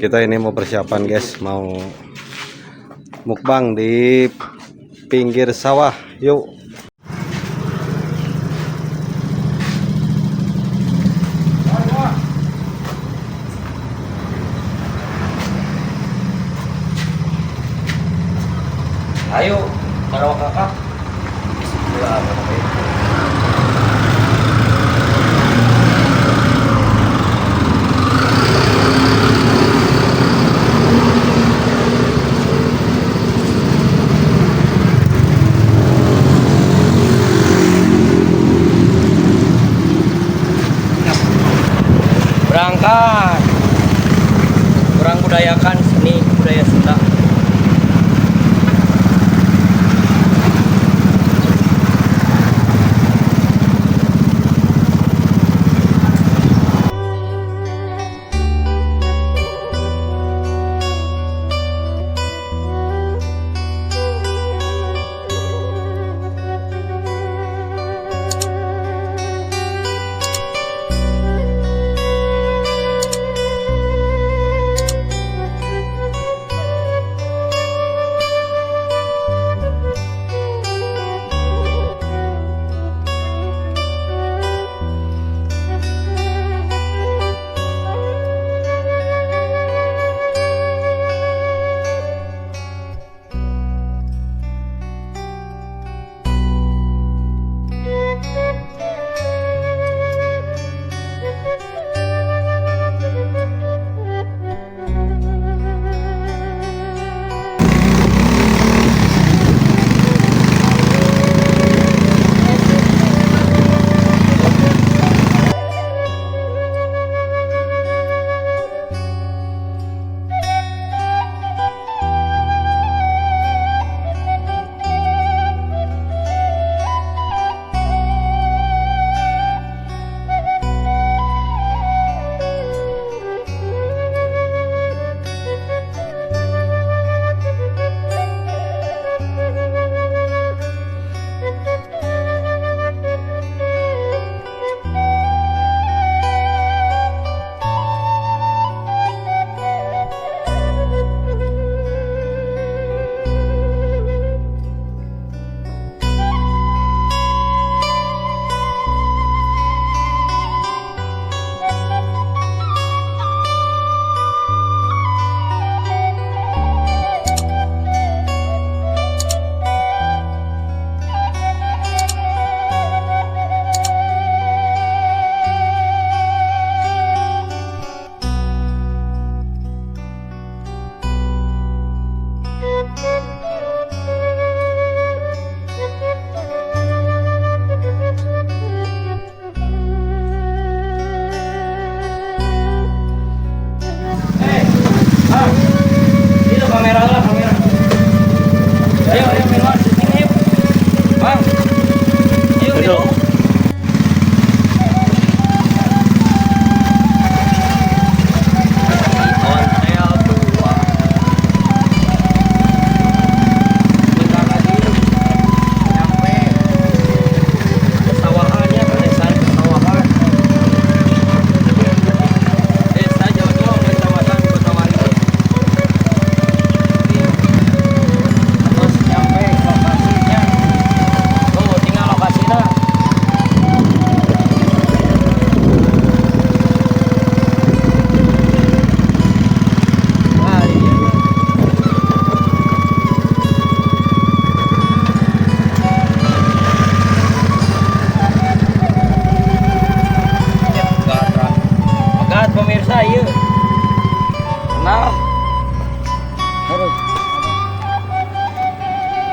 Kita ini mau persiapan guys, mau mukbang di pinggir sawah. Yuk. Ayo, para kakak. Berangkat. Orang budayakan seni budaya Sunda.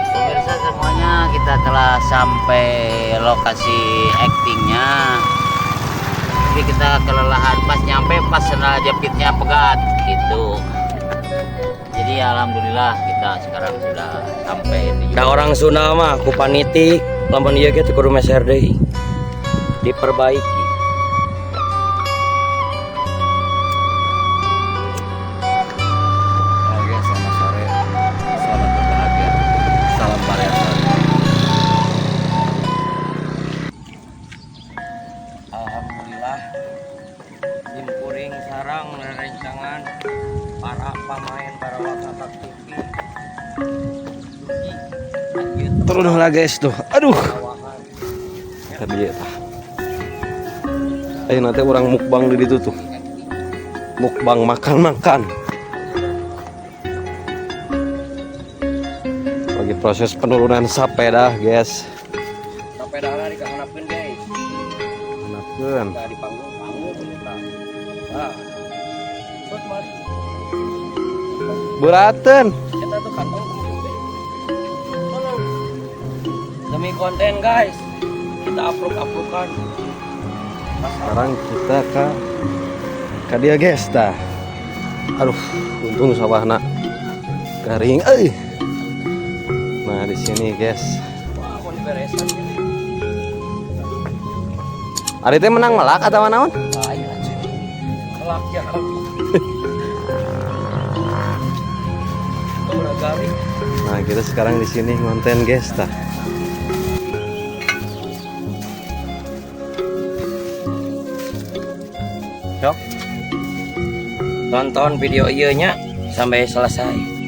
Pemirsa semuanya, kita telah sampai lokasi aktingnya. Tapi kita kelelahan pas nyampe, pas sendal jepitnya pegat gitu. Jadi alhamdulillah kita sekarang sudah sampai di. Ada orang Sunda mah ku paniti lamun ieu ge teh kudu meser deui. Diperbaiki. Oke, selamat sore. Selamat berbahagia. Salam Pareta. Alhamdulillah simkuring sarang rencangan para pemain Barawak Kakak TV. Terus lah guys tuh. Aduh. Bawahan. Tadi ya. Ayo nanti orang mukbang di situ tuh. Mukbang makan-makan. Lagi proses penurunan sepeda, guys. Sepeda di kanapkeun guys. Enakeun. Kita di panggung kita. Nah. Terus mari. Beraten. Kita tuh kantong demi konten guys. Kita upload-uploadan. Sekarang kita ke dia guys dah. Aduh, untung sawahna garing. Nah, di sini guys. Wah, mau diberesan. Ari teh menang melak atau naon? Ah, iya cuy. Kelak ya. Udah garing. Nah, kita sekarang di sini ngonten guys dah. Dok. Tonton video ieu-nya sampai selesai.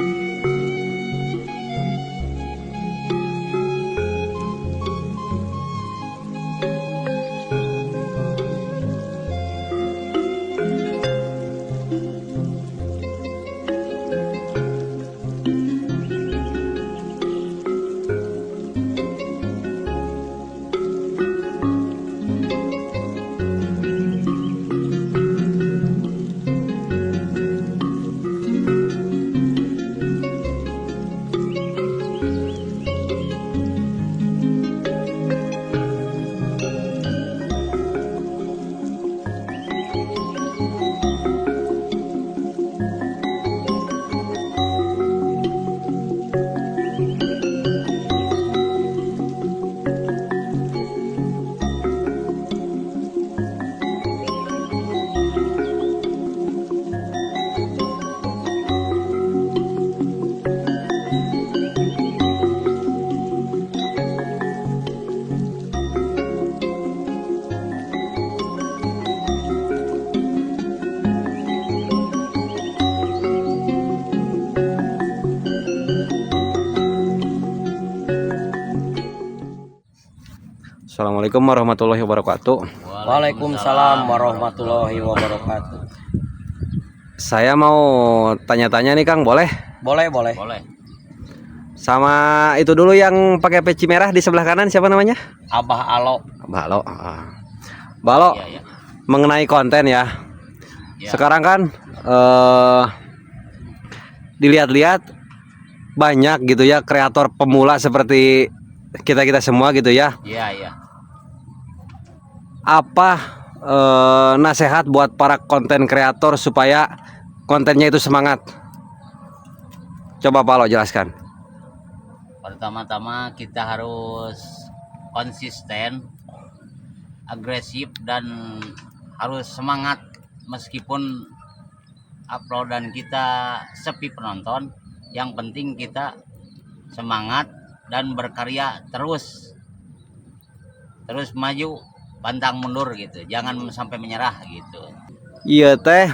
Assalamualaikum warahmatullahi wabarakatuh. Waalaikumsalam warahmatullahi wabarakatuh. Saya mau tanya-tanya nih Kang, boleh? Boleh. Boleh. Sama itu dulu yang pakai peci merah di sebelah kanan, siapa namanya? Abah Alo. Balo. Balo, Iya, ya. mengenai konten ya. Ya. Sekarang kan dilihat-lihat banyak gitu ya kreator pemula seperti kita semua gitu ya. Iya. Apa nasihat buat para konten kreator supaya kontennya itu semangat? Coba Pak Lo jelaskan. Pertama-tama kita harus konsisten, agresif, dan harus semangat meskipun uploadan kita sepi penonton. Yang penting kita semangat dan berkarya terus maju, pantang mundur gitu, jangan sampai menyerah gitu. Iya teh,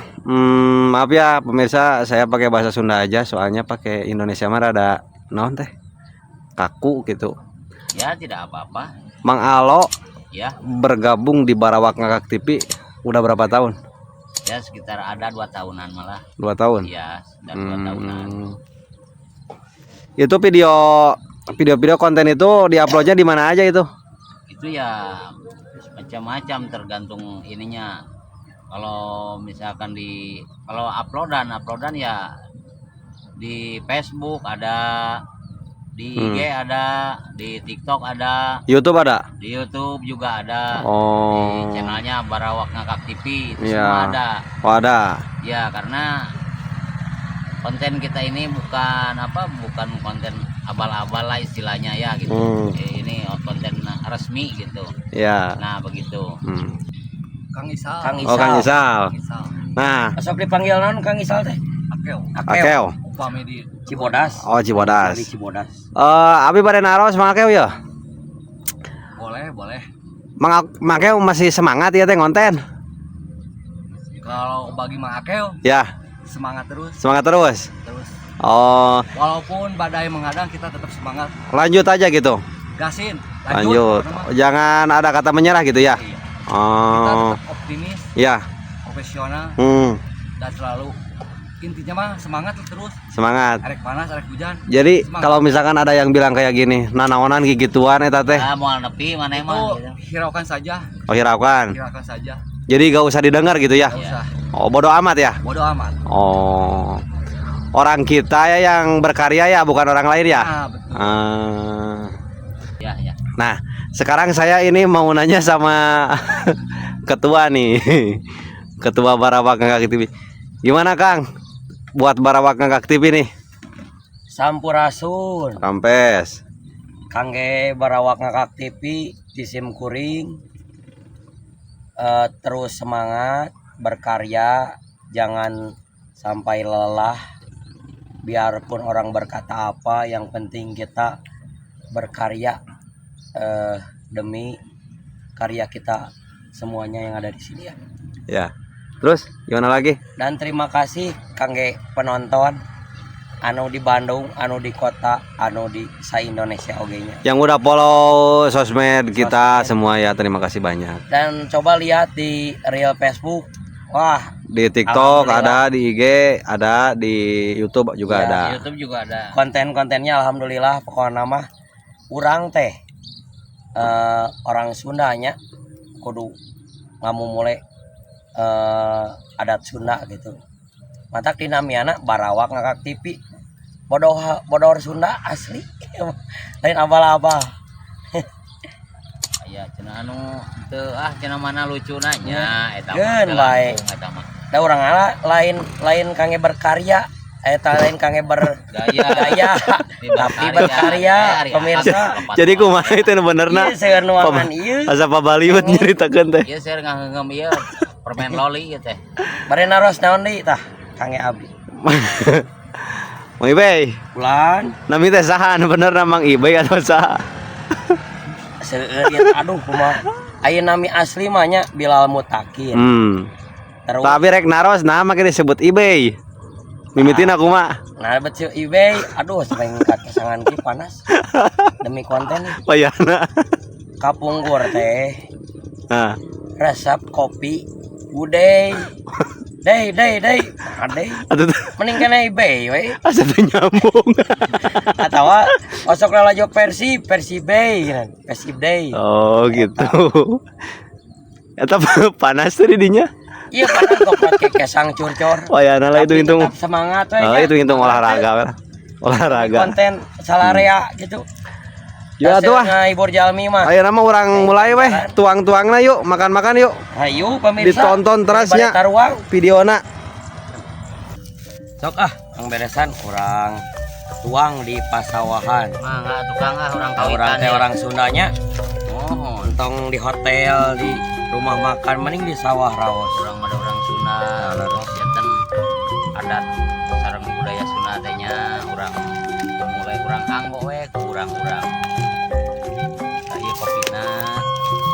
maaf ya pemirsa, saya pakai bahasa Sunda aja soalnya pakai Indonesia mah rada naon teh kaku gitu. Ya tidak apa-apa Mang Alo ya. bergabung di Barawak Ngakak TV udah berapa tahun? Ya sekitar ada 2 tahunan malah. 2 tahun. Ya sudah 2 tahunan. Itu video konten itu diuploadnya di mana aja itu? Itu ya macam-macam tergantung ininya. Kalau misalkan kalau uploadan ya di Facebook ada, di IG ada, di TikTok ada, YouTube ada? di YouTube juga ada. Oh. Di channelnya Barawak Ngakak TV itu Iya. semua ada. Oh ada. Ya karena konten kita ini bukan konten abal-abal lah istilahnya ya gitu. Ini konten resmi gitu. Ya. Nah begitu. Kang Isal. Oh Kang Isal. Nah, Asal dipanggil naon Kang Isal teh? Akeo. Upami di Cibodas. Oh Cibodas. Di Cibodas. Abi pada naros Mang Akeo ya? Boleh. Mang Akeo masih semangat ya teh konten? Kalau bagi Mang Akeo Ya. semangat terus. Semangat terus. Terus Oh, walaupun badai menghadang kita tetap semangat. lanjut aja gitu. Gasin, Lanjut. pokoknya mah. Jangan ada kata menyerah gitu ya. Iya. Kita Oh, tetap optimis, ya. profesional, dan selalu intinya mah semangat terus. Semangat. Arek panas, arek hujan. Jadi Semangat. kalau misalkan ada yang bilang kayak gini, nanaonan gigituan eta teh. Ah, moal nepi mana emang Itu gitu. hiraukan saja, Oh, hiraukan. hiraukan saja. Jadi gak usah didengar gitu ya. Gak Iya. usah. Oh, bodoh amat ya. Bodoh amat. Oh. Orang kita ya yang berkarya ya, bukan orang lain ya. Nah, betul. Ah. Ya, ya. Nah, sekarang saya ini mau nanya sama ketua nih. Ketua Barawak Ngakak TV. Gimana, Kang? Buat Barawak Ngakak TV nih. Sampurasun Rampes. kangge Barawak Ngakak TV di SIM Kuring. Terus semangat berkarya, jangan sampai lelah. Biarpun orang berkata apa, yang penting kita berkarya demi karya kita semuanya yang ada di sini ya. Ya. Terus gimana lagi? Dan terima kasih kangge penonton anu di Bandung, anu di kota, anu di sa-Indonesia oge nya. Yang udah follow sosmed kita Sosmed. semua ya, terima kasih banyak. Dan coba lihat di real Facebook. Wah, Di TikTok Alhamdulillah. ada, di IG ada, di YouTube juga Ya, ada. YouTube juga ada. konten-kontennya alhamdulillah pokoknya mah urang teh orang Sundanya kudu mulai adat Sunda gitu. Matak dinamiana Barawak Ngakak TV. Bodoh Sunda asli. Lain abal-abal. Ya, cenah anu teu cenah mana lucu nanya eta Geun bae. Da urang lain kangge berkarya, eta lain kangge bergaya, tapi berkarya pemirsa. Jadi kumaha itu benerna? Iya seueur nuangan ieu. Asa pabaliut nyaritakeun teh. Ieu saya nganggeum ieu permen loli ieu teh. Bari naros naon deui tah kangge abdi. Mang Ibey, Bulan nami teh saha anu bener Mang Ibey atau saha? seueur ieu aduh kumaha. Ayeuna nami asli mah nya Bilal Mutakin. Terus Tapi rek naros nama ke disebut Ibey. Mimitin aku mah. nah betul eBay, aduh sering kesangan ki panas demi konten nih. Payana. Kapungkur teh Nah, resep kopi gudeg deh adeh atuh mending kena eBay we asa teh nyambung. atau osok lalajok Persib Bay Persib Day. Oh, gitu. Eta panas teh di dinya. Iya panas kok pakai kesang curcor. Payana lah itu Tapi hitung. tetap semangat we Oh, ya. itu hitung olahraga. Olahraga. Konten salarea gitu. Ya tuh ah. Ngahibur jalmi mah. Ayo nama orang mulai weh, tuang-tuangna yuk, makan-makan yuk. Hayu pemirsa. Ditonton terusnya. Daripada taruang. Videona. Sok ang beresan orang tuang di pasawahan. Mangga tukang orang Orang kawitan. teh orang Sundanya Oh, entong di hotel di rumah makan mending di sawah raos. orang ada orang Sunda terus janten adat sareng budaya Sunda teh nya urang mulai urang anggo we ke urang-urang. Ieu kopina.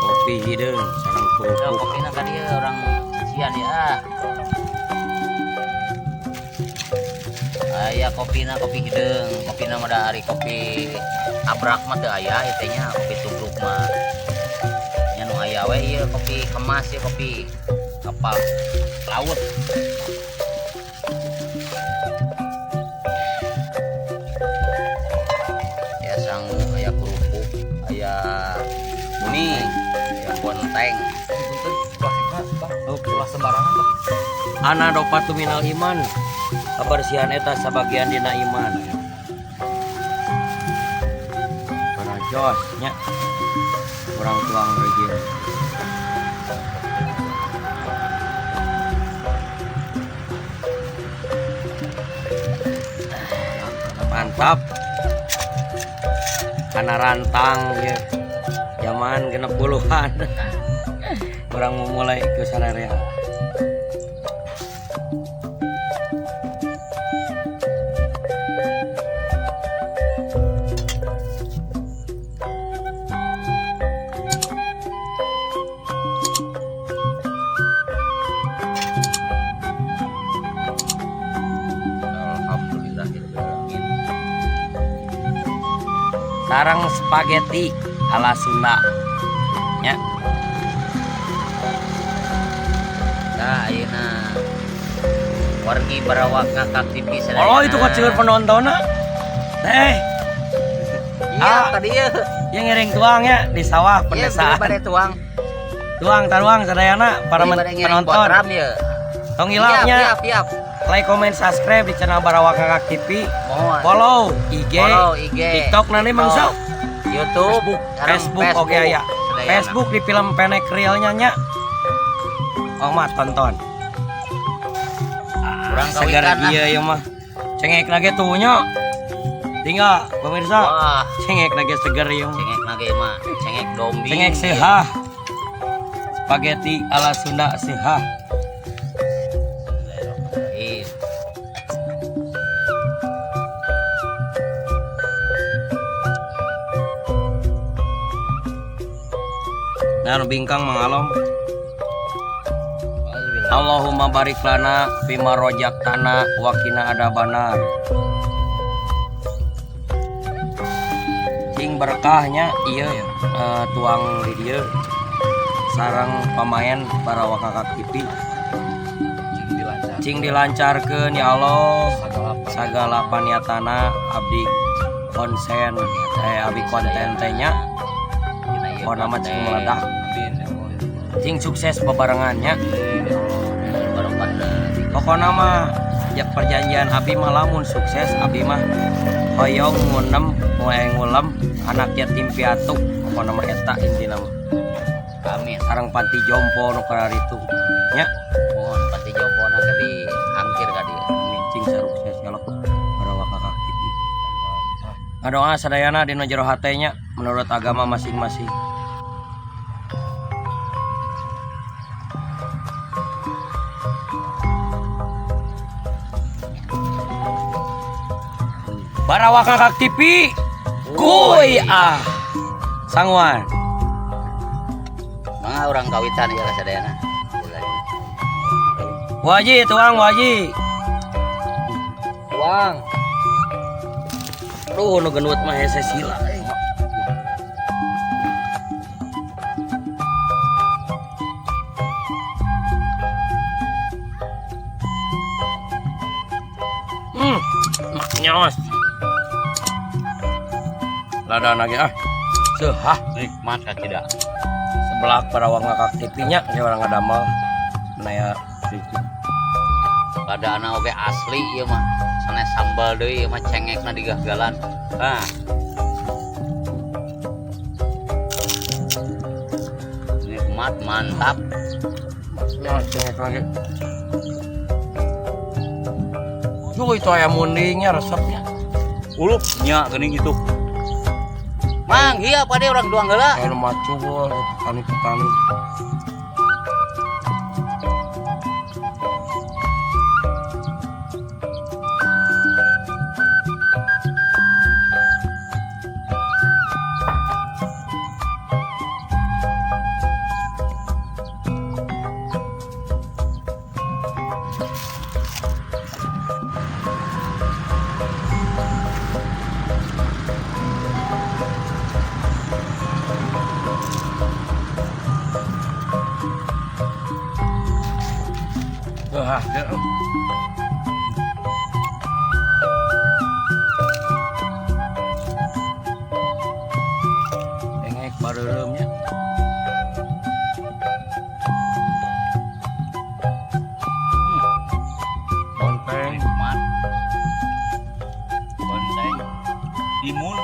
Kopi hideung sareng Ya, kerupuk. kopina ka dieu orang sian ya. Aya kopina kopi hideung, kopina mah da ari kopi abrak mah teu aya ieu nya kopi tubruk mah. Nya nu aya we ieu kopi kemas ya kopi kapal laut. Ya sangu aya kerupuk, aya kuning, aya bonteng. Ana dopatu minal iman. Kabersihan eta sabagian dina iman. Para jos nya. Orang tuang rejim. Mantap. Karena rantang ya. Zaman genep puluhan. Orang mau mulai ke sararea. sarang spaghetti ala Sunda nya. Nah, ayeuna wargi barawak ngakak TV sadayana. Oh itu kecil penontonnya teh Iya, tadi ya. yang ngiring tuangnya di sawah Iya, pedesaan pada tuang. tuang sadayana para penonton Ram ya. tong hilapnya Siap. like comment subscribe di channel Barawak Ngakak TV Mohon. follow IG, IG. TikTok nanti mangsa YouTube, sekarang Facebook oke ya Sadayana. Facebook di film pendek realnya nya oh mah tonton Kurang segar kawitan iya ya mah cengek lagi tuhnya tinggal pemirsa Wah, cengek lagi segar ya mah. cengek lagi mah, cengek dombing. Cengek sehah spaghetti ala Sunda sehah Ih, dan bingkang mengalom Allahumma barik lana bima rojaktana wakina adabana cing berkahnya iya ya tuang di dia sarang pemain Barawak Ngakak TV cing dilancarkeun ya Allah sagala paniatana abdi konsen abdi konten tehnya oh nama cing meledak cing sukses bebarengannya pokoknya mah ya perjanjian abi mah lamun sukses abi mah hoyong ngunem ngulam anak yatim piatu pokoknya mah eta intina mah amin. sareng panti jompo nu karar itu nya Mohon pati jompona ke di angkir ka dieu. cing sukses ya Allah Barawak Ngakak TV ngadoa sadayana dina jero hatenya menurut agama masing-masing. Barawak Ngakak TV kuy sangwan Mangga urang kawitan ya ka sadayana. waji tuang waji tuang aduh nu genut mah hese sila nyos lada lagi sehah Nikmat ka tidak. sebelah Barawak Ngakak TV-nya ya orang ngadamel naya Kadana oge asli ieu mah. Sanes sambal deui ieu mah cengekna digahgalan. Nah. Nikmat mantap. nyos cengek lagi Duh itu ayam mundingnya resepnya Ulup nya geuning itu. Mang, iya pade orang doang heula. kayak macu petani-petani engek bareuleunya bonteng Nikmat. Bonteng. Timun.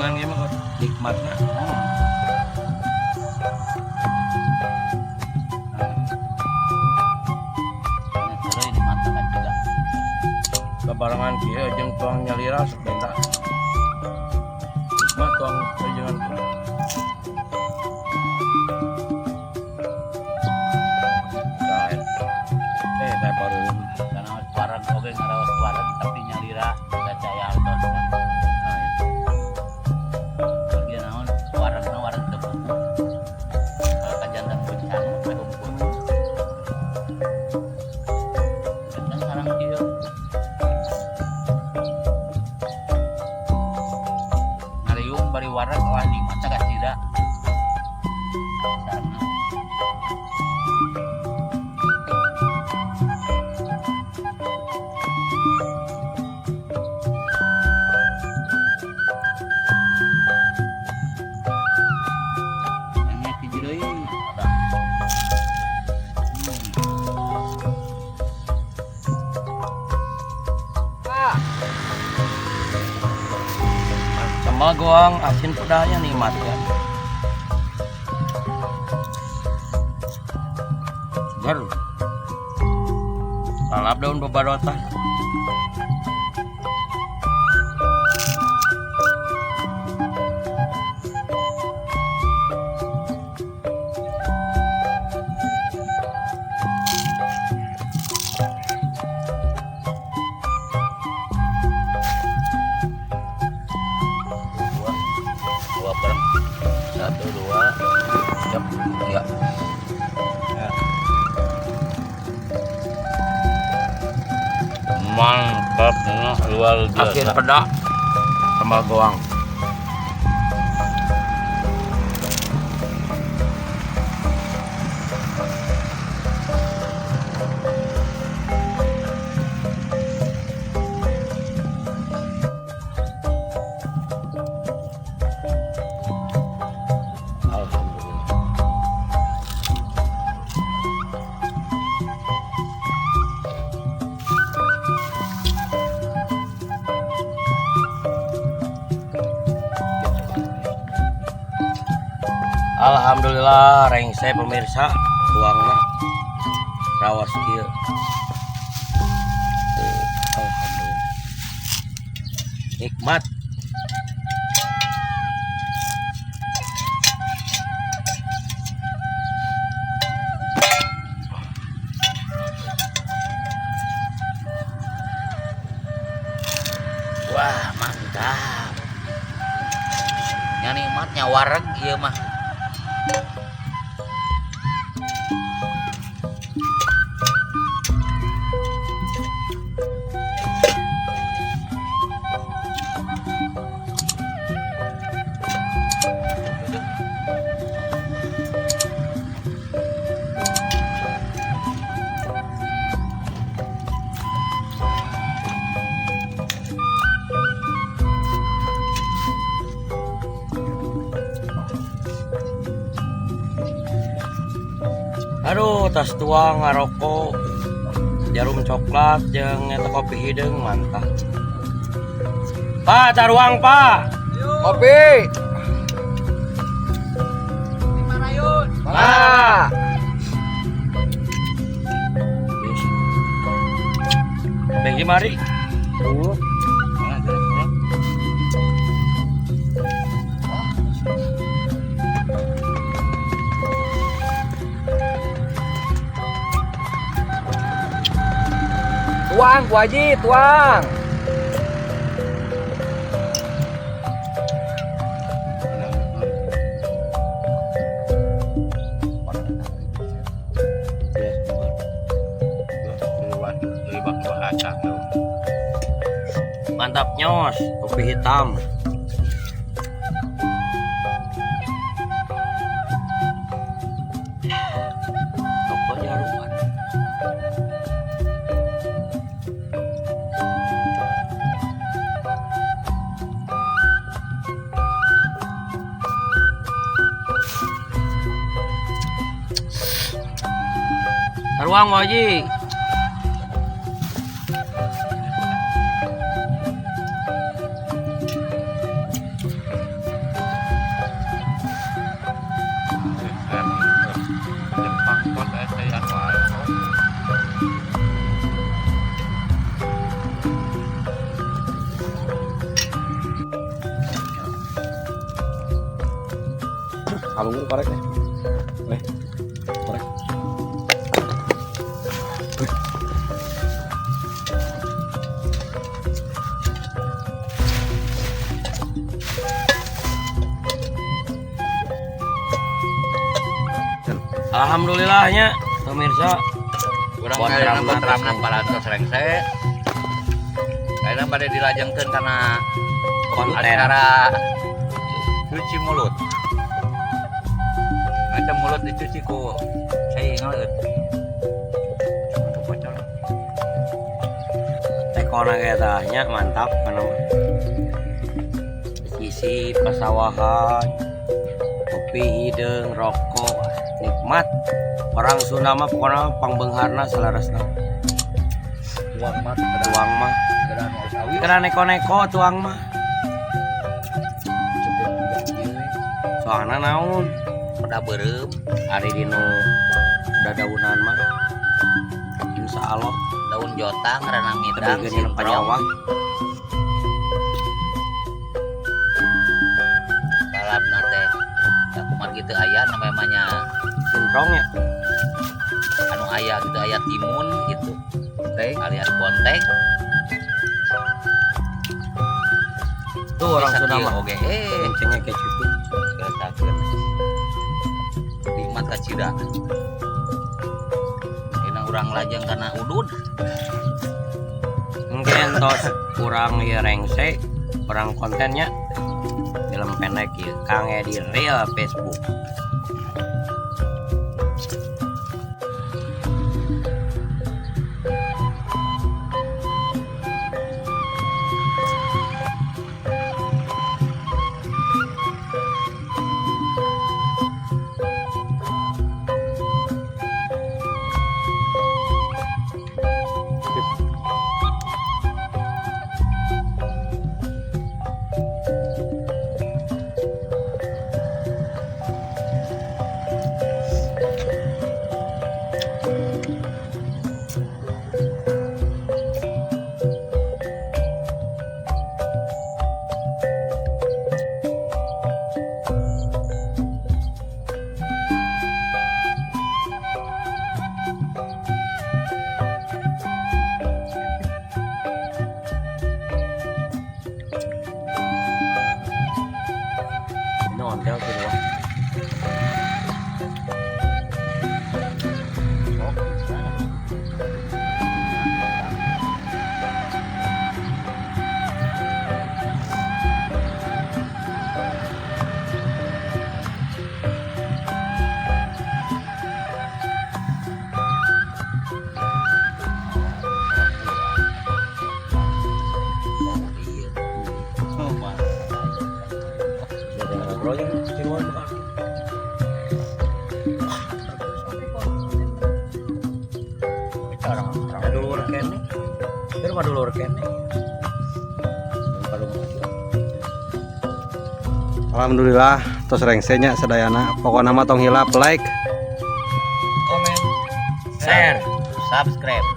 dengan gimana nikmatnya. Terus ini mantangan juga. Kebarangan kieu jeung tuang nyalira sok beda. Nikmat tuang jangan baru Karena warang oke ngarawas warang tapi nyalira gak caya altos kan. Dia naon warangna warang tepung. Kalau kajantan bencana teh hukum. Dan sarang kieu. Ngariung bari warang wah nikmat cak tidak. Sarana. Yang hati deui ada. sambal goang asin pedahnya nikmat ya. Segar. Lalap daun bebadotan. Dua perang. 1 2 jam ya. Mantap, luar Asin biasa. pedak sambal goang. Alhamdulillah. Alhamdulillah rengse pemirsa tuangna rawas kieu. Alhamdulillah. Nikmat. Wah, mantap. Nya nikmatnya wareg ieu mah. Aduh, tas tuang ngarokok jarum coklat jeung eta kopi hideung mantap. Pak, taruang, Pak. Kopi. Pak. Bagi mari. Tuang, Bu Haji, tuang. Mantap nyos, kopi hitam. Toko jaruman. Taruang Bu Haji. koreknya. Weh. Korek. Alhamdulillahnya pemirsa Kurang Buat kali terang buat terang atasnya. palantos rengse. Kayaknya pada dilajengkeun karena Konten. acara cuci mulut. Ada mulut dicuci ku saya ingat. tekona ketanya mantap karena isi pasawahan kopi hidung rokok nikmat orang Sunda mah pokoknya pangbeungharna salarasna uang mat tuang mah keadaan sawi kena neko-neko tuang mah cukup ganjil soalnya naon Udah berem hari dino dadaunan mah insya Allah daun jotang rana midang tapi gini panjawah salam nate kumat gitu aya namanya sintrong ya anu aya gitu aya timun gitu alias bonteng tuh orang Bisa Sunda kieu mah oge kencengnya kayak cukup gatakeun nikmat kacida dina urang lajeng kana udud mungkin tos kurang ya rengse kurang kontennya film pendek ya Kang di real Facebook nontel tuh wah. Dulur kene. Keur mah dulur kene. Alhamdulillah tos rengsenya sadayana pokokna mah tong hilap like Komen. Share. subscribe